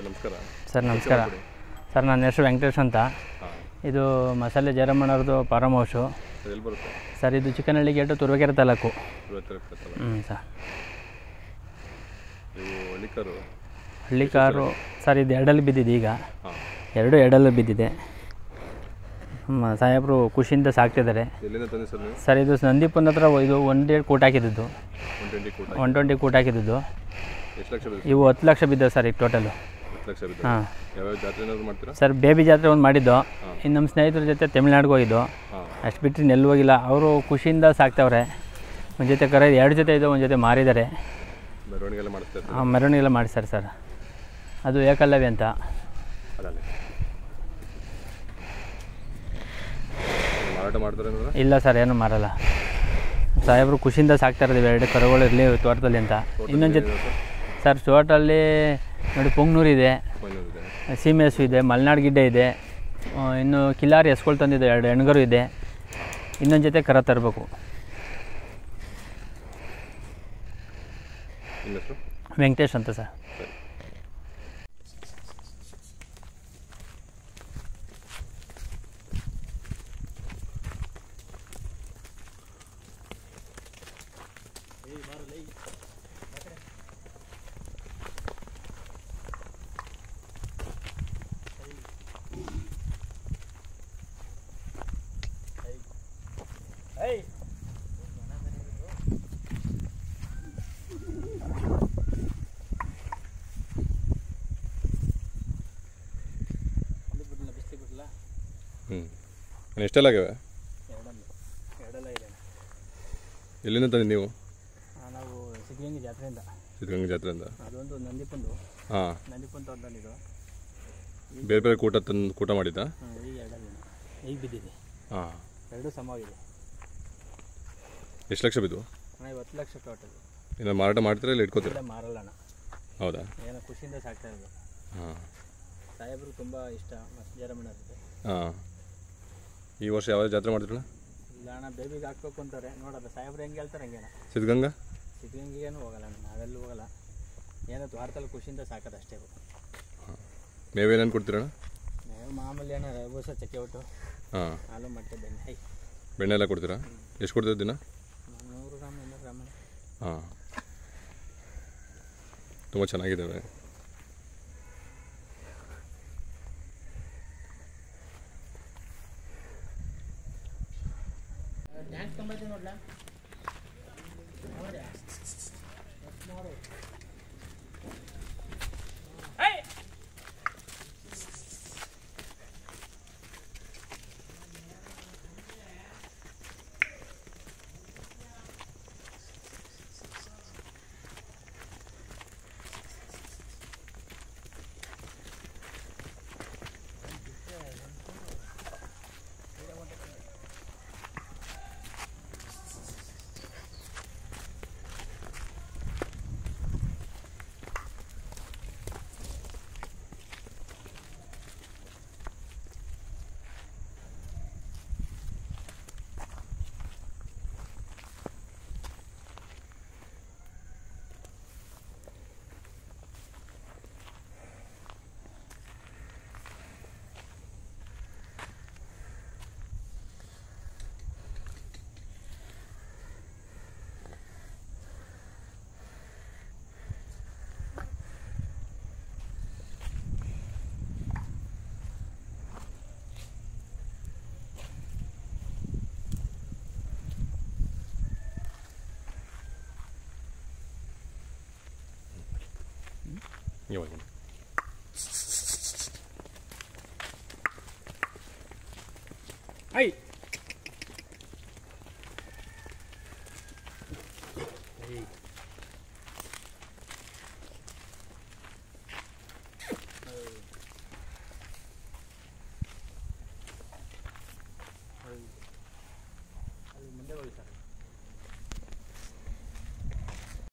ನಮಸ್ಕಾರ ಸರ್. ನಮಸ್ಕಾರ ಸರ್. ನನ್ನ ಹೆಸರು ವೆಂಕಟೇಶ್ ಅಂತ. ಇದು ಮಸಾಲೆ ಜಯರಾಮಣ್ಣವ್ರದ್ದು ಫಾರಮ್ ಹೌಸು ಎಲ್ಲಿ ಬರುತ್ತೆ ಸರ್. ಇದು ಚಿಕ್ಕನಹಳ್ಳಿ ಗೇಟು ತುರುವೇಕೆರೆ ತಾಲೂಕು. ಸರ್. ಹಳ್ಳಿ ಕಾರು ಸರ್. ಇದು ಎರಡಲ್ಲಿ ಬಿದ್ದಿದೆ. ಈಗ ಎರಡಲ್ಲಿ ಬಿದ್ದಿದೆ. ಸಾಹೇಬರು ಖುಷಿಯಿಂದ ಸಾಕ್ತಿದ್ದಾರೆ ಸರ್. ಇದು ನಂದಿಪುರ ಹತ್ರ ಇದು 120 ಕೂಟ ಹಾಕಿದ್ದು. 120 ಕೂಟ ಹಾಕಿದ್ದು. ಇವು 10 ಲಕ್ಷ ಬಿದ್ದವು ಸರ್. ಈಗ ಟೋಟಲು. ಹಾಂ ಸರ್. ಬೇಬಿ ಜಾತ್ರೆ ಒಂದು ಮಾಡಿದ್ದು. ಇನ್ನು ನಮ್ಮ ಸ್ನೇಹಿತರ ಜೊತೆ ತಮಿಳ್ನಾಡಿಗೆ ಹೋಗಿದ್ದು. ಅಷ್ಟು ಬಿಟ್ಟರೆ ನೆಲ್ಲು ಹೋಗಿಲ್ಲ. ಅವರು ಖುಷಿಯಿಂದ ಸಾಕ್ತವ್ರೆ. ಒಂದು ಜೊತೆ ಕರೆ 2 ಜೊತೆ ಇದು, ಒಂದು ಜೊತೆ ಮಾರಿದ್ದಾರೆ. ಮೆರವಣಿಗೆಲ್ಲ ಮಾಡಿಸ್ತಾರೆ ಸರ್. ಅದು ಏಕಲವ್ಯ ಅಂತ. ಇಲ್ಲ ಸರ್, ಏನೂ ಮಾರಲ್ಲ. ಸಾಹೇಬರು ಖುಷಿಯಿಂದ ಸಾಕ್ತಾ ಇರೋದು 2 ಕರುಗಳು ಇರಲಿ ತೋಟದಲ್ಲಿ ಅಂತ. ಇನ್ನೊಂದು ಜೊತೆ ಸರ್ ತೋಟಲ್ಲಿ ನೋಡಿ ಪುಂಗ್ನೂರು ಇದೆ, ಸೀಮೆ ಹಸು ಇದೆ, ಮಲೆನಾಡು ಗಿಡ್ಡೆ ಇದೆ, ಇನ್ನು ಕಿಲಾರಿ ಎಸ್ಕೊಳ್ ತಂದಿದೆ, 2 ಹೆಣ್ಗರು ಇದೆ. ಇನ್ನೊಂದು ಜೊತೆ ಕರ ತರಬೇಕು. ವೆಂಕಟೇಶ್ ಅಂತ ಸರ್. ಎಷ್ಟೆಲ್ಲ ಆಗಿವೆ? ಎಲ್ಲಿಂದ ತಂದಿ ನೀವು? ನಾವು ಸಿದ್ಧಗಂಗೆ ಜಾತ್ರೆಯಿಂದ. ಸಿದ್ಧಗಂಗೆ ಜಾತ್ರೆಯಿಂದ. ಅದೊಂದು ನಂದಿಪುಂದು. ಹಾಂ, ನಂದಿಪುಂದು ತೋಟದಲ್ಲಿದ್ದು. ಬೇರೆ ಬೇರೆ ಕೂಟ ಮಾಡಿದ್ದ? ಈಗ ಎರಡಲ್ಲಿ ಈಗ ಬಿದ್ದಿದೆ. ಹಾಂ, 2 ಸಮವಾಗಿದೆ. ಎಷ್ಟು ಲಕ್ಷ ಬಿದ್ದು? 10 ಲಕ್ಷ ಟೋಟಲ್. ಇನ್ನು ಮಾರಾಟ ಮಾಡ್ತೀರಾ ಇಲ್ಲ ಇಟ್ಕೋತೀರಾ? ಮಾರಲ್ಲ ಅಣ್ಣ. ಹೌದಾ? ಏನೋ ಖುಷಿಯಿಂದ ಸಾಕ್ತಾ ಇರೋದು. ಹಾಂ. ಸಾಹೇಬರು ತುಂಬ ಇಷ್ಟ ಮತ್ತು ಜಯರಾಮಣ್ಣ ಜೊತೆ. ಹಾಂ. ಈ ವರ್ಷ ಯಾವ ಜಾತ್ರೆ ಮಾಡ್ತೀರಣ್ಣ? ಇಲ್ಲ ಅಣ್ಣ, ಬೇಬಿಗೆ ಹಾಕ್ಬೇಕು ಅಂತಾರೆ. ನೋಡೋದು ಸಾಹೇಬ್ರು ಹೆಂಗೆ ಹೇಳ್ತಾರೆ ಹಂಗೆ. ಸಿದ್ಧಗಂಗಾ? ಸಿದ್ಧಗಂಗೆಗೇನು ಹೋಗಲ್ಲ ಅಣ್ಣ, ನಾವೆಲ್ಲೂ ಹೋಗಲ್ಲ. ಏನೋ ವಾರದಲ್ಲಿ ಖುಷಿಯಿಂದ ಸಾಕೋದು ಅಷ್ಟೇ. ಹಾಂ. ಮೇವೇನೇನು ಕೊಡ್ತೀರಣ್ಣ? ಮೇವು ಮಾಮೂಲಿ ಅಣ್ಣ, ರೈಬೂಸ, ಚಕ್ಕೆ ಒಟ್ಟು, ಹಾಂ, ಹಾಲು, ಮೊಟ್ಟೆ, ಬೆಣ್ಣೆ. ಬೆಣ್ಣೆ ಎಲ್ಲ ಕೊಡ್ತೀರಾ? ಎಷ್ಟು ಕೊಡ್ತೀರ ದಿನ? 100 ಗ್ರಾಮ್ 200 ಗ್ರಾಮ್. ಹಾಂ, ತುಂಬ ಚೆನ್ನಾಗಿದ್ದಾವೆ. ನೋಡ್ಲಾ Hey!